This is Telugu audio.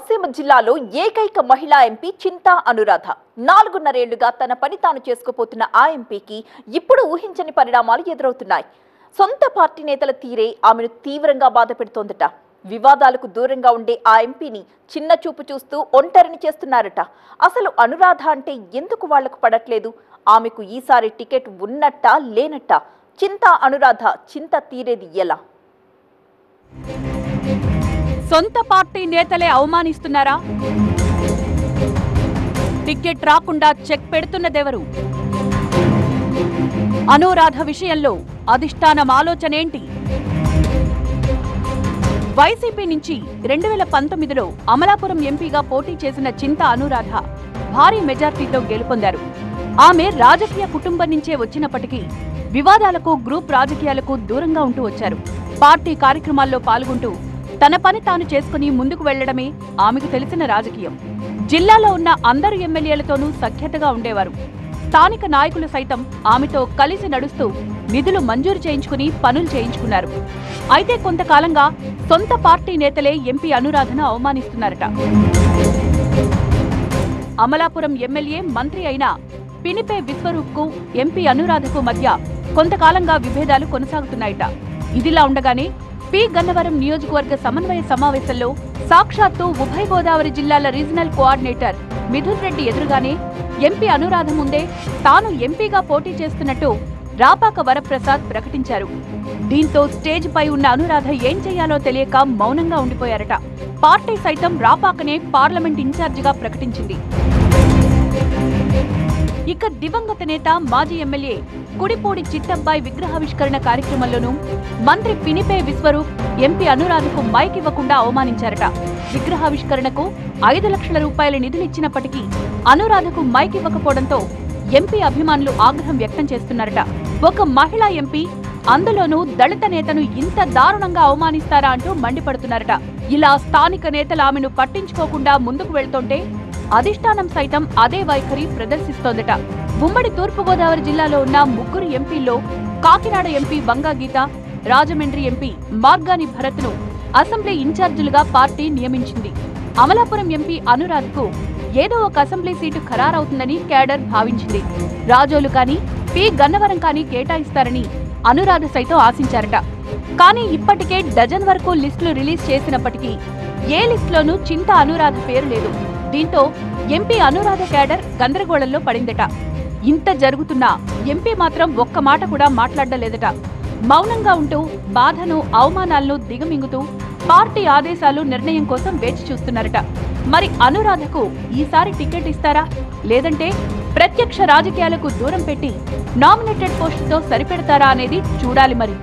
కోనసీమ జిల్లాలో ఏకైక మహిళా ఎంపీ చింతా అనురాధ 4.5 ఏళ్లుగా తన పని తాను చేసుకుపోతున్న ఆ ఎంపీకి ఇప్పుడు ఊహించని పరిణామాలు ఎదురవుతున్నాయి. సొంత పార్టీ నేతల తీరే ఆమెను తీవ్రంగా బాధపెడుతోందట. వివాదాలకు దూరంగా ఉండే ఆ ఎంపీని చిన్న చూపు చూస్తూ ఒంటరిని చేస్తున్నారట. అసలు అనురాధ అంటే ఎందుకు వాళ్లకు పడట్లేదు? ఆమెకు ఈసారి టికెట్ ఉన్నట్టా లేనట్టా? చింతా అనురాధ చింత తీరేది ఎలా? సొంత పార్టీ నేతలే అవమానిస్తున్నారా? టికెట్ రాకుండా చెక్ పెడుతున్నదెవరు? అనురాధ విషయంలో అధిష్టానం ఆలోచనేంటి? వైసీపీ నుంచి 2019లో అమలాపురం ఎంపీగా పోటీ చేసిన చింతా అనురాధ భారీ మెజార్టీతో గెలుపొందారు. ఆమె రాజకీయ కుటుంబం నుంచే వచ్చినప్పటికీ వివాదాలకు, గ్రూప్ రాజకీయాలకు దూరంగా ఉంటూ వచ్చారు. పార్టీ కార్యక్రమాల్లో పాల్గొంటూ తన పని తాను చేసుకుని ముందుకు వెళ్లడమే ఆమెకు తెలిసిన రాజకీయం. జిల్లాలో ఉన్న అందరు ఎమ్మెల్యేలతోనూ సఖ్యతగా ఉండేవారు. స్థానిక నాయకులు సైతం ఆమెతో కలిసి నడుస్తూ నిధులు మంజూరు చేయించుకుని పనులు చేయించుకున్నారు. అయితే కొంతకాలంగా సొంత పార్టీ నేతలే ఎంపీ అనురాధను అవమానిస్తున్నారట. అమలాపురం ఎమ్మెల్యే, మంత్రి అయిన పినిపే విశ్వరూప్కు ఎంపీ అనురాధకు మధ్య కొంతకాలంగా విభేదాలు కొనసాగుతున్నాయట. ఇదిలా ఉండగానే పి గన్నవరం నియోజకవర్గ సమన్వయ సమావేశంలో సాక్షాత్తు ఉభయ గోదావరి జిల్లాల రీజనల్ కోఆర్డినేటర్ మిథున్ రెడ్డి ఎదురుగానే ఎంపీ అనురాధ ముందే తాను ఎంపీగా పోటీ చేస్తున్నట్టు రాపాక వరప్రసాద్ ప్రకటించారు. దీంతో స్టేజ్ పై ఉన్న అనురాధ ఏం చేయాలో తెలియక మౌనంగా ఉండిపోయారట. పార్టీ సైతం రాపాకనే పార్లమెంట్ ఇన్ఛార్జిగా ప్రకటించింది. ఇక దివంగత నేత, మాజీ ఎమ్మెల్యే కుడిపూడి చిట్టబ్బాయి విగ్రహావిష్కరణ కార్యక్రమంలోనూ మంత్రి పినిపే విశ్వరూప్ ఎంపీ అనురాధకు మైక్ ఇవ్వకుండా అవమానించారట. విగ్రహావిష్కరణకు 5 లక్షల రూపాయల నిధులిచ్చినప్పటికీ అనురాధకు మైక్ ఇవ్వకపోవడంతో ఎంపీ అభిమానులు ఆగ్రహం వ్యక్తం చేస్తున్నారట. ఒక మహిళా ఎంపీ, అందులోనూ దళిత నేతను ఇంత దారుణంగా అవమానిస్తారా అంటూ మండిపడుతున్నారట. ఇలా స్థానిక నేతలు ఆమెను పట్టించుకోకుండా ముందుకు వెళ్తుంటే అధిష్టానం సైతం అదే వైఖరి ప్రదర్శిస్తోందట. ఉమ్మడి తూర్పుగోదావరి జిల్లాలో ఉన్న 3 ఎంపీల్లో కాకినాడ ఎంపీ వంగా గీత, రాజమండ్రి ఎంపీ మార్గాని భరత్ను అసెంబ్లీ ఇన్ఛార్జీలుగా పార్టీ నియమించింది. అమలాపురం ఎంపీ అనురాధకు ఏదో ఒక అసెంబ్లీ సీటు ఖరారవుతుందని కేడర్ భావించింది. రాజోలు కానీ, పి గన్నవరం కానీ కేటాయిస్తారని అనురాధ సైతం ఆశించారట. కానీ ఇప్పటికే డజన్ వరకు లిస్టులు రిలీజ్ చేసినప్పటికీ ఏ లిస్టులోనూ చింతా అనురాధ పేరు లేదు. దీంతో ఎంపీ అనురాధ కేడర్ గందరగోళంలో పడిందట. ఇంత జరుగుతున్నా ఎంపీ మాత్రం ఒక్క మాట కూడా మాట్లాడలేదట. మౌనంగా ఉంటూ బాధను, అవమానాలను దిగమింగుతూ పార్టీ ఆదేశాలు, నిర్ణయం కోసం వేచి చూస్తున్నారట. మరి అనురాధకు ఈసారి టికెట్ ఇస్తారా, లేదంటే ప్రత్యక్ష రాజకీయాలకు దూరం పెట్టి నామినేటెడ్ పోస్టుతో సరిపెడతారా అనేది చూడాలి మరి.